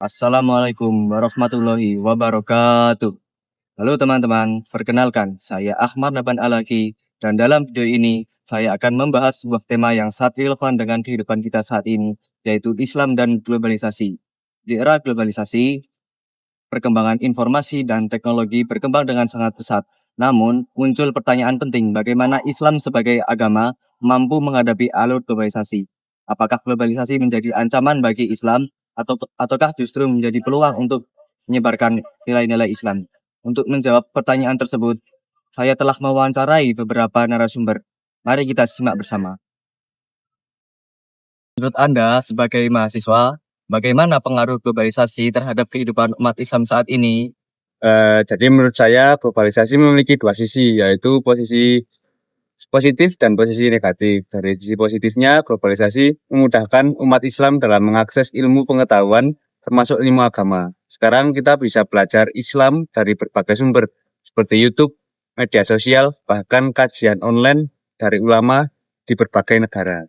Assalamualaikum warahmatullahi wabarakatuh. Halo teman-teman, perkenalkan saya Ahmad Naban Alaki dan dalam video ini saya akan membahas sebuah tema yang sangat relevan dengan kehidupan kita saat ini, yaitu Islam dan globalisasi. Di era globalisasi, perkembangan informasi dan teknologi berkembang dengan sangat pesat. Namun, muncul pertanyaan penting, bagaimana Islam sebagai agama mampu menghadapi alur globalisasi? Apakah globalisasi menjadi ancaman bagi Islam ataukah justru menjadi peluang untuk menyebarkan nilai-nilai Islam? Untuk menjawab pertanyaan tersebut, saya telah mewawancarai beberapa narasumber. Mari kita simak bersama. Menurut Anda sebagai mahasiswa, bagaimana pengaruh globalisasi terhadap kehidupan umat Islam saat ini? Jadi menurut saya globalisasi memiliki dua sisi, yaitu posisi positif dan posisi negatif. Dari sisi positifnya, globalisasi memudahkan umat Islam dalam mengakses ilmu pengetahuan termasuk ilmu agama. Sekarang kita bisa belajar Islam dari berbagai sumber seperti YouTube, media sosial, bahkan kajian online dari ulama di berbagai negara.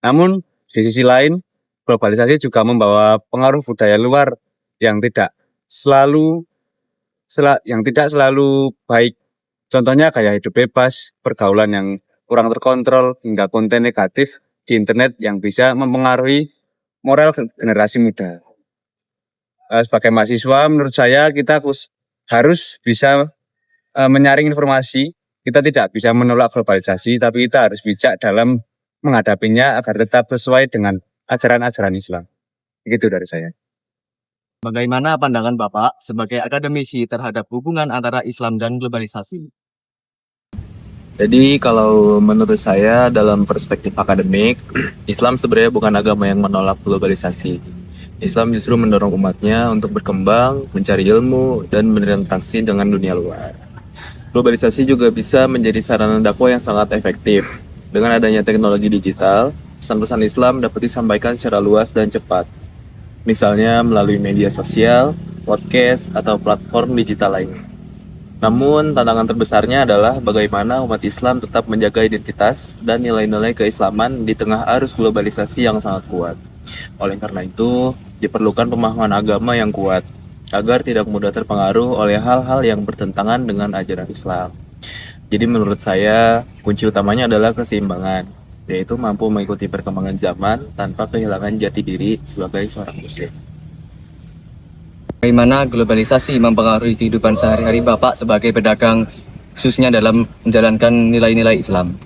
Namun di sisi lain, globalisasi juga membawa pengaruh budaya luar yang tidak selalu baik. Contohnya gaya hidup bebas, pergaulan yang kurang terkontrol, hingga konten negatif di internet yang bisa mempengaruhi moral generasi muda. Sebagai mahasiswa, menurut saya kita harus bisa menyaring informasi. Kita tidak bisa menolak globalisasi, tapi kita harus bijak dalam menghadapinya agar tetap sesuai dengan ajaran-ajaran Islam. Begitu dari saya. Bagaimana pandangan Bapak sebagai akademisi terhadap hubungan antara Islam dan globalisasi? Jadi kalau menurut saya dalam perspektif akademik, Islam sebenarnya bukan agama yang menolak globalisasi. Islam justru mendorong umatnya untuk berkembang, mencari ilmu, dan berinteraksi dengan dunia luar. Globalisasi juga bisa menjadi sarana dakwah yang sangat efektif. Dengan adanya teknologi digital, pesan-pesan Islam dapat disampaikan secara luas dan cepat. Misalnya melalui media sosial, podcast, atau platform digital lainnya. Namun, tantangan terbesarnya adalah bagaimana umat Islam tetap menjaga identitas dan nilai-nilai keislaman di tengah arus globalisasi yang sangat kuat. Oleh karena itu, diperlukan pemahaman agama yang kuat, agar tidak mudah terpengaruh oleh hal-hal yang bertentangan dengan ajaran Islam. Jadi menurut saya, kunci utamanya adalah keseimbangan, yaitu mampu mengikuti perkembangan zaman tanpa kehilangan jati diri sebagai seorang muslim. Bagaimana globalisasi mempengaruhi kehidupan sehari-hari Bapak sebagai pedagang, khususnya dalam menjalankan nilai-nilai Islam?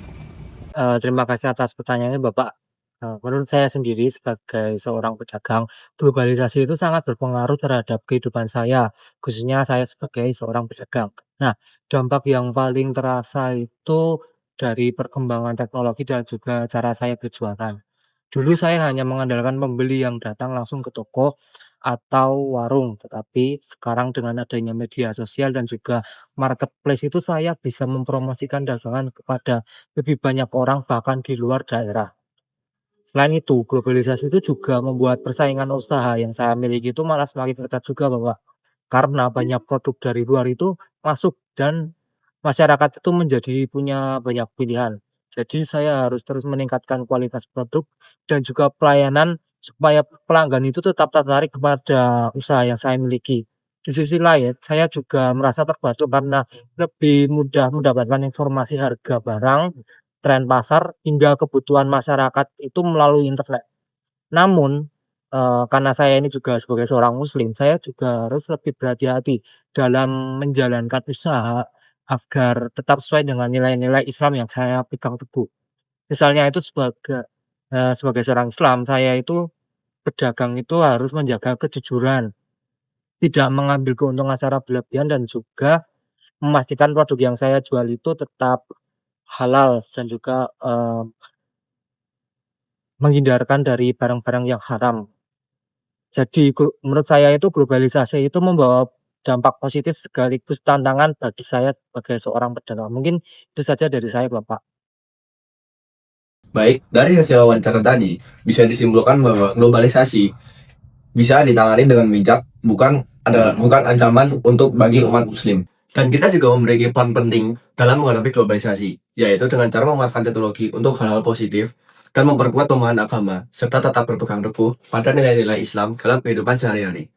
Terima kasih atas pertanyaannya Bapak. Menurut saya sendiri sebagai seorang pedagang, globalisasi itu sangat berpengaruh terhadap kehidupan saya, khususnya saya sebagai seorang pedagang. Nah, dampak yang paling terasa itu dari perkembangan teknologi dan juga cara saya berjualan. Dulu saya hanya mengandalkan pembeli yang datang langsung ke toko atau warung, tetapi sekarang dengan adanya media sosial dan juga marketplace itu saya bisa mempromosikan dagangan kepada lebih banyak orang bahkan di luar daerah. Selain itu, globalisasi itu juga membuat persaingan usaha yang saya miliki itu malah semakin ketat juga, Bapak. Karena banyak produk dari luar itu masuk dan masyarakat itu menjadi punya banyak pilihan. Jadi saya harus terus meningkatkan kualitas produk dan juga pelayanan supaya pelanggan itu tetap tertarik kepada usaha yang saya miliki. Di sisi lain, saya juga merasa terbantu karena lebih mudah mendapatkan informasi harga barang, tren pasar, hingga kebutuhan masyarakat itu melalui internet. Namun, karena saya ini juga sebagai seorang muslim, saya juga harus lebih berhati-hati dalam menjalankan usaha agar tetap sesuai dengan nilai-nilai Islam yang saya pegang teguh. Misalnya itu sebagai seorang Islam, saya itu berdagang itu harus menjaga kejujuran, tidak mengambil keuntungan secara berlebihan dan juga memastikan produk yang saya jual itu tetap halal dan juga, menghindarkan dari barang-barang yang haram. Jadi menurut saya itu globalisasi itu membawa dampak positif sekaligus tantangan bagi saya sebagai seorang pedagang. Mungkin itu saja dari saya, Bapak. Baik, dari hasil wawancara tadi bisa disimpulkan bahwa globalisasi bisa ditangani dengan bijak, bukan ancaman untuk bagi umat muslim. Dan kita juga memiliki peran penting dalam menghadapi globalisasi, yaitu dengan cara memanfaatkan teknologi untuk hal-hal positif dan memperkuat pemahaman agama, serta tetap berpegang teguh pada nilai-nilai Islam dalam kehidupan sehari-hari.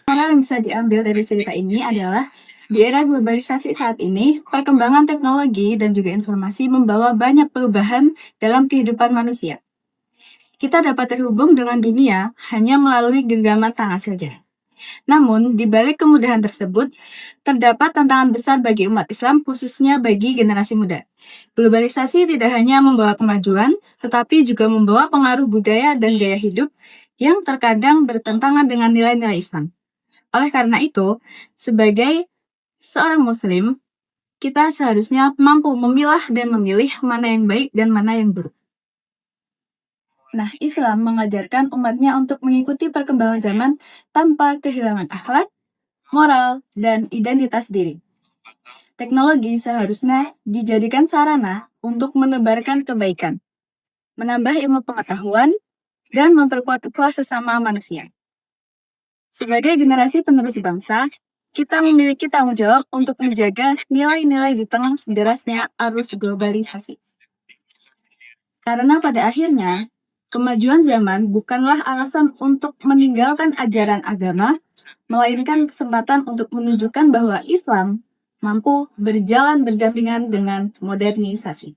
Moral yang bisa diambil dari cerita ini adalah di era globalisasi saat ini, perkembangan teknologi dan juga informasi membawa banyak perubahan dalam kehidupan manusia. Kita dapat terhubung dengan dunia hanya melalui genggaman tangan saja. Namun, di balik kemudahan tersebut, terdapat tantangan besar bagi umat Islam, khususnya bagi generasi muda. Globalisasi tidak hanya membawa kemajuan, tetapi juga membawa pengaruh budaya dan gaya hidup yang terkadang bertentangan dengan nilai-nilai Islam. Oleh karena itu, sebagai seorang Muslim, kita seharusnya mampu memilah dan memilih mana yang baik dan mana yang buruk. Nah, Islam mengajarkan umatnya untuk mengikuti perkembangan zaman tanpa kehilangan akhlak, moral, dan identitas diri. Teknologi seharusnya dijadikan sarana untuk menebarkan kebaikan, menambah ilmu pengetahuan, dan memperkuat ukhuwah sesama manusia. Sebagai generasi penerus bangsa, kita memiliki tanggung jawab untuk menjaga nilai-nilai di tengah derasnya arus globalisasi. Karena pada akhirnya, kemajuan zaman bukanlah alasan untuk meninggalkan ajaran agama, melainkan kesempatan untuk menunjukkan bahwa Islam mampu berjalan berdampingan dengan modernisasi.